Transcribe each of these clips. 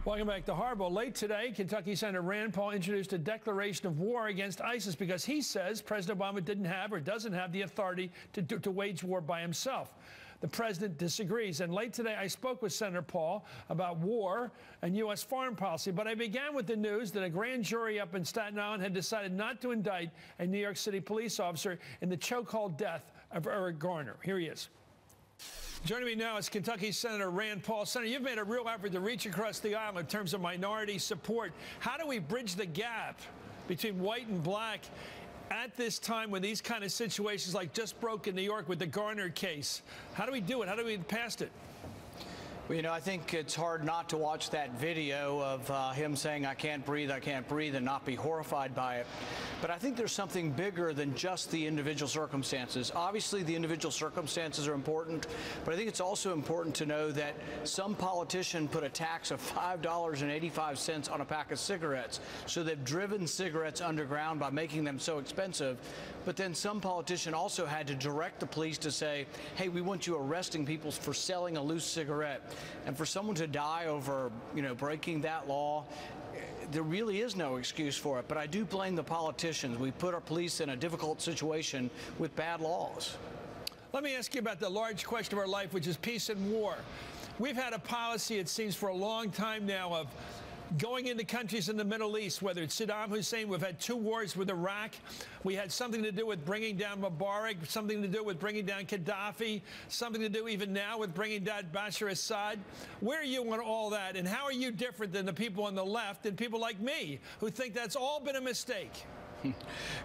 Welcome back to Hardball. Late today, Kentucky Senator Rand Paul introduced a declaration of war against ISIS because he says President Obama didn't have or doesn't have the authority to wage war by himself. The president disagrees. And late today, I spoke with Senator Paul about war and U.S. foreign policy. But I began with the news that a grand jury up in Staten Island had decided not to indict a New York City police officer in the chokehold death of Eric Garner. Here he is. Joining me now is Kentucky Senator Rand Paul. Senator, you've made a real effort to reach across the aisle in terms of minority support. How do we bridge the gap between white and black at this time when these kind of situations like just broke in New York with the Garner case? How do we do it? How do we get past it? Well, you know, I think it's hard not to watch that video of him saying, I can't breathe, and not be horrified by it. But I think there's something bigger than just the individual circumstances. Obviously, the individual circumstances are important, but I think it's also important to know that some politician put a tax of $5.85 on a pack of cigarettes. So they've driven cigarettes underground by making them so expensive. But then some politician also had to direct the police to say, hey, we want you arresting people for selling a loose cigarette. And for someone to die over, breaking that law, there really is no excuse for it. But I do blame the politicians. We put our police in a difficult situation with bad laws. Let me ask you about the large question of our life, which is peace and war. We've had a policy, it seems, for a long time now of going into countries in the Middle East, whether it's Saddam Hussein, we've had 2 wars with Iraq. We had something to do with bringing down Mubarak, something to do with bringing down Gaddafi, something to do even now with bringing down Bashar Assad. Where are you on all that, and how are you different than the people on the left and people like me who think that's all been a mistake?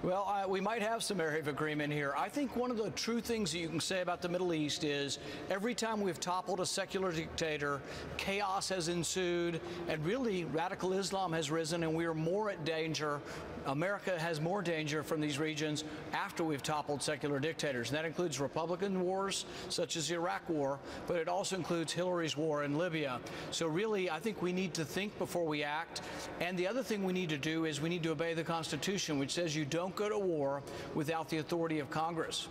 Well, we might have some area of agreement here. I think one of the true things that you can say about the Middle East is every time we've toppled a secular dictator, chaos has ensued, and really radical Islam has risen, and we are more at danger. America has more danger from these regions after we've toppled secular dictators. And that includes Republican wars, such as the Iraq War, but it also includes Hillary's war in Libya. So really, I think we need to think before we act. And the other thing we need to do is we need to obey the Constitution, which says you don't go to war without the authority of Congress.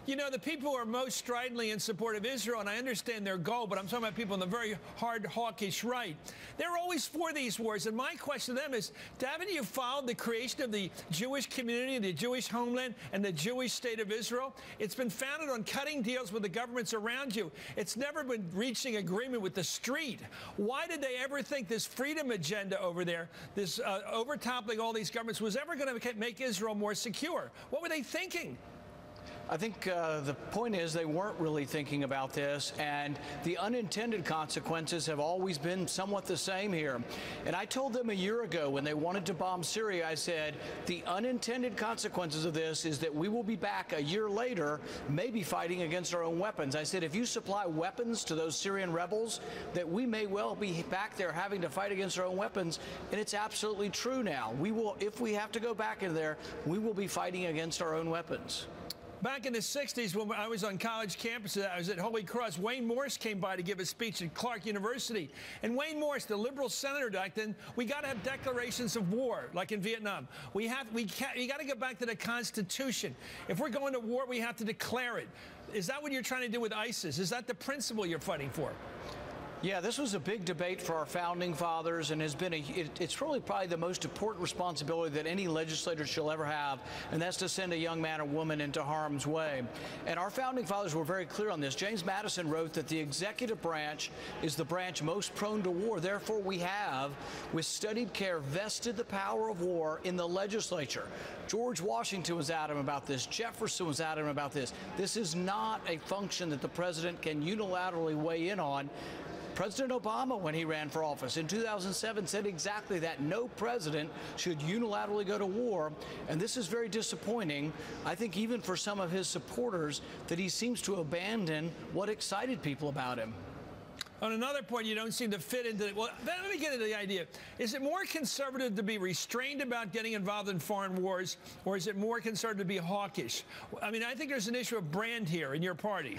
You know, the people who are most stridently in support of Israel, and I understand their goal, but I'm talking about people on the very hard, hawkish right. They're always for these wars. And my question to them is, haven't you followed the creation of the Jewish community, the Jewish homeland, and the Jewish state of Israel? It's been founded on cutting deals with the governments around you. It's never been reaching agreement with the street. Why did they ever think this freedom agenda over there, this overtoppling all these governments, was ever going to make Israel more secure? What were they thinking? I think the point is they weren't really thinking about this, and the unintended consequences have always been somewhat the same here. And I told them a year ago when they wanted to bomb Syria, I said, the unintended consequences of this is that we will be back a year later, maybe fighting against our own weapons. I said, if you supply weapons to those Syrian rebels, that we may well be back there having to fight against our own weapons. And it's absolutely true now. We will, if we have to go back in there, we will be fighting against our own weapons. Back in the 60s, when I was on college campuses, I was at Holy Cross, Wayne Morse came by to give a speech at Clark University. And Wayne Morse, the liberal senator back then, we got to have declarations of war, like in Vietnam. You got to go back to the Constitution. If we're going to war, we have to declare it. Is that what you're trying to do with ISIS? Is that the principle you're fighting for? Yeah, this was a big debate for our founding fathers, and has been it's probably the most important responsibility that any legislator shall ever have, and that's to send a young man or woman into harm's way. And our founding fathers were very clear on this. James Madison wrote that the executive branch is the branch most prone to war. Therefore, we have, with studied care, vested the power of war in the legislature. George Washington was adamant about this. Jefferson was adamant about this. This is not a function that the president can unilaterally weigh in on. President Obama, when he ran for office in 2007, said exactly that. No president should unilaterally go to war, and this is very disappointing, I think, even for some of his supporters, that he seems to abandon what excited people about him. On another point, you don't seem to fit into it. Well, let me get into the idea. Is it more conservative to be restrained about getting involved in foreign wars, or is it more conservative to be hawkish? I mean, I think there's an issue of brand here in your party.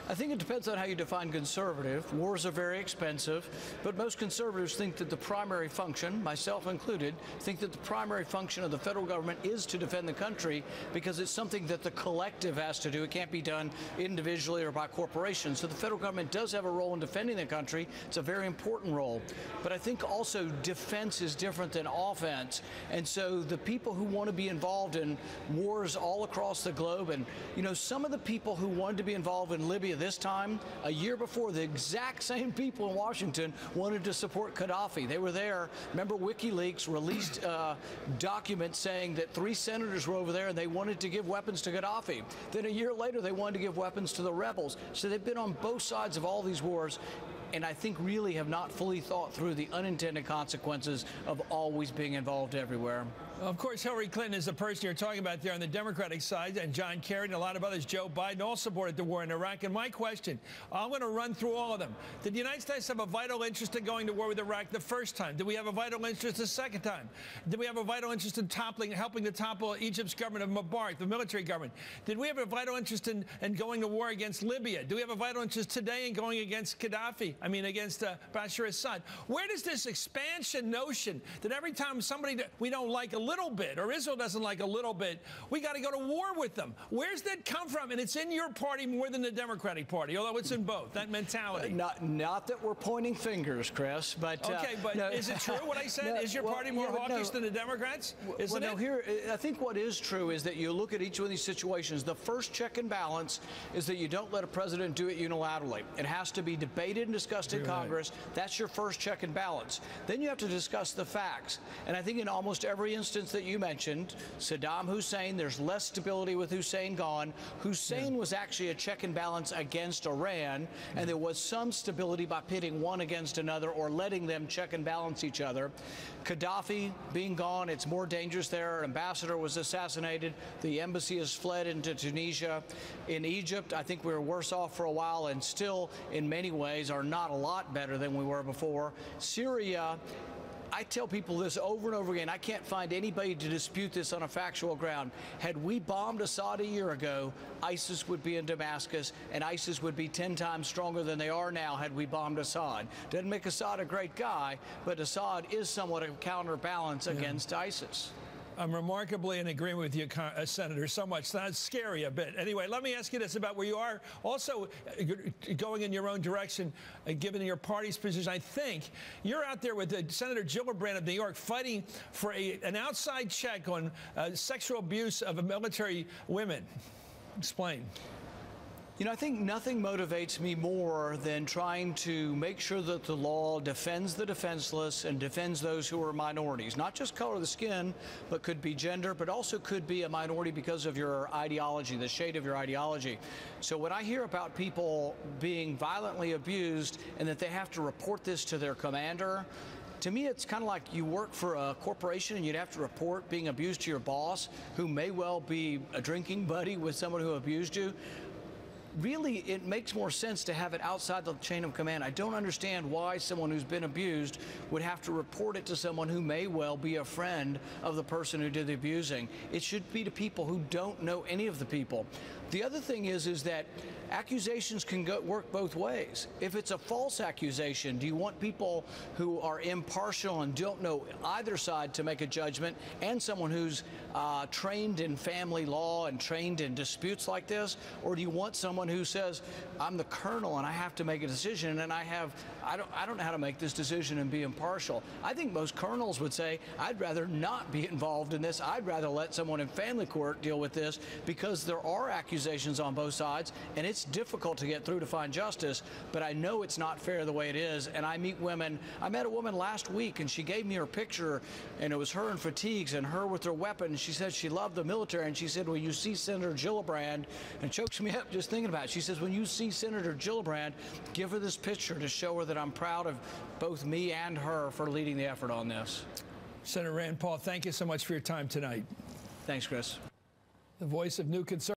I think it depends on how you define conservative. Wars are very expensive, but most conservatives think that the primary function, myself included, think that the primary function of the federal government is to defend the country because it's something that the collective has to do. It can't be done individually or by corporations. So the federal government does have a role in defending defending the country. It's a very important role. But I think also defense is different than offense. And so the people who want to be involved in wars all across the globe, and, you know, some of the people who wanted to be involved in Libya this time, a year before, the exact same people in Washington wanted to support Gaddafi. They were there. Remember, WikiLeaks released documents saying that 3 senators were over there and they wanted to give weapons to Gaddafi. Then a year later, they wanted to give weapons to the rebels. So they've been on both sides of all these wars, and I think really have not fully thought through the unintended consequences of always being involved everywhere. Of course, Hillary Clinton is the person you're talking about there on the Democratic side, and John Kerry and a lot of others. Joe Biden all supported the war in Iraq. And my question, I'm going to run through all of them. Did the United States have a vital interest in going to war with Iraq the first time? Did we have a vital interest the second time? Did we have a vital interest in helping to topple Egypt's government of Mubarak, the military government? Did we have a vital interest in going to war against Libya? Do we have a vital interest today in going against Gaddafi? I mean, against Bashar Assad? Where does this expansion notion that every time somebody that we don't like a little bit, or Israel doesn't like a little bit, we got to go to war with them? Where's that come from? And it's in your party more than the Democratic Party, although it's in both, that mentality. Not that we're pointing fingers, Chris, but... Okay, but no. Is it true what I said? Is your party more hawkish than the Democrats? Isn't it? Here, I think what is true is that you look at each one of these situations, the first check and balance is that you don't let a president do it unilaterally. It has to be debated and discussed in Congress. That's your first check and balance. Then you have to discuss the facts. And I think in almost every instance that you mentioned, Saddam Hussein, there's less stability with Hussein gone. Hussein was actually a check and balance against Iran, and there was some stability by pitting one against another or letting them check and balance each other. Gaddafi being gone, it's more dangerous there. Our ambassador was assassinated. The embassy has fled into Tunisia. In Egypt, I think we were worse off for a while and still, in many ways, are not a lot better than we were before. Syria, I tell people this over and over again. I can't find anybody to dispute this on a factual ground. Had we bombed Assad a year ago, ISIS would be in Damascus, and ISIS would be 10 times stronger than they are now had we bombed Assad. Doesn't make Assad a great guy, but Assad is somewhat a counterbalance against ISIS. I'm remarkably in agreement with you, Senator, so much. That's scary a bit. Anyway, let me ask you this about where you are also going in your own direction, given your party's position. I think you're out there with Senator Gillibrand of New York fighting for an outside check on sexual abuse of military women. Explain. You know, I think nothing motivates me more than trying to make sure that the law defends the defenseless and defends those who are minorities, not just color of the skin, but could be gender, but also could be a minority because of your ideology, the shade of your ideology. So when I hear about people being violently abused and that they have to report this to their commander, to me, it's kind of like you work for a corporation and you'd have to report being abused to your boss, who may well be a drinking buddy with someone who abused you. Really, it makes more sense to have it outside the chain of command. I don't understand why someone who's been abused would have to report it to someone who may well be a friend of the person who did the abusing. It should be to people who don't know any of the people. The other thing is that accusations can work both ways. If it's a false accusation, do you want people who are impartial and don't know either side to make a judgment, and someone who's trained in family law and trained in disputes like this? Or do you want someone who says, I'm the colonel and I have to make a decision, and I don't know how to make this decision and be impartial? I think most colonels would say, I'd rather not be involved in this. I'd rather let someone in family court deal with this, because there are accusations on both sides, and it's difficult to get through to find justice. But I know it's not fair the way it is, and I meet women. I met a woman last week, and she gave me her picture, and it was her in fatigues and her with her weapon, and she said she loved the military, and she said, when you see Senator Gillibrand, and it chokes me up just thinking about it, she says, when you see Senator Gillibrand, give her this picture to show her that I'm proud of both me and her for leading the effort on this. Senator Rand Paul, thank you so much for your time tonight. Thanks, Chris. The voice of New Conservative.